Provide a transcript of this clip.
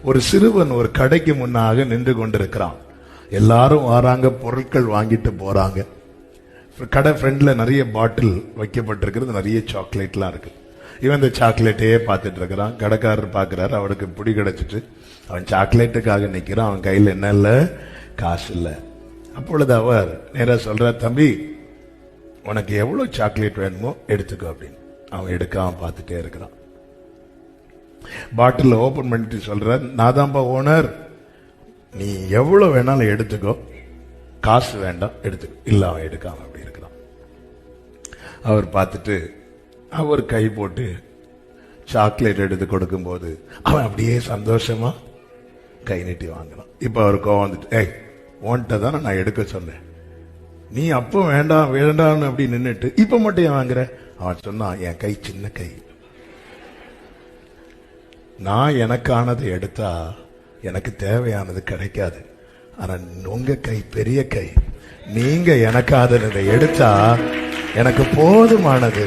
ஒரு சிறுவன் ஒரு கடைக்கு முன்னாக நின்று கொண்டிருக்கிறான். எல்லாரும் வராங்க, பொருட்கள் வாங்கிட்டு போறாங்க. கடை ஃப்ரெண்ட்ல நிறைய பாட்டில் வைக்கப்பட்டிருக்கிறது, நிறைய சாக்லேட்லாம் இருக்கு. இவன் இந்த சாக்லேட்டையே பார்த்துட்டு இருக்கிறான். கடைக்காரர் பார்க்கிறார், அவனுக்கு பிடி கிடைச்சிட்டு அவன் சாக்லேட்டுக்காக நிக்கிறான். அவன் கையில் என்ன இல்லை, காசு இல்லை. அப்பொழுது அவர் நேரா சொல்றார், தம்பி உனக்கு எவ்வளவு சாக்லேட் வேணுமோ எடுத்துக்கோ அப்படின்னு. அவன் எடுக்காம பார்த்துட்டே இருக்கிறான். பாட்டில் ஓபன் பண்ணிட்டு சொல்றார், நான் தான்ப்பா ஓனர், நீ எவ்வளவு வேணாலும் எடுத்துக்கோ, காசு வேண்டாம் எடுத்துக்கோ. இல்ல அவன் எடுக்காம அப்படி இருக்கிறான். அவர் பார்த்துட்டு அவர் கை போட்டு சாக்லேட் எடுத்து கொடுக்கும் போது அவன் அப்படியே சந்தோஷமா கை நீட்டி வாங்குறான். இப்ப அவர் கோவம் வந்துட்டு, ஏய் உன்கிட்ட தானே நான் எடுக்க சொன்னேன், நீ அப்போ வேண்டாம் வேண்டாம்னு அப்படி நின்னுட்டு இப்ப மட்டும் ஏன் வாங்குற? அவன் சொன்னான், என் கை சின்ன கை, நான் எனக்கானது எடுத்தா எனக்கு தேவையானது கிடைக்காது. ஆனா உங்க கை பெரிய கை, நீங்க எனக்கானதை எடுத்தா எனக்கு போதுமானது.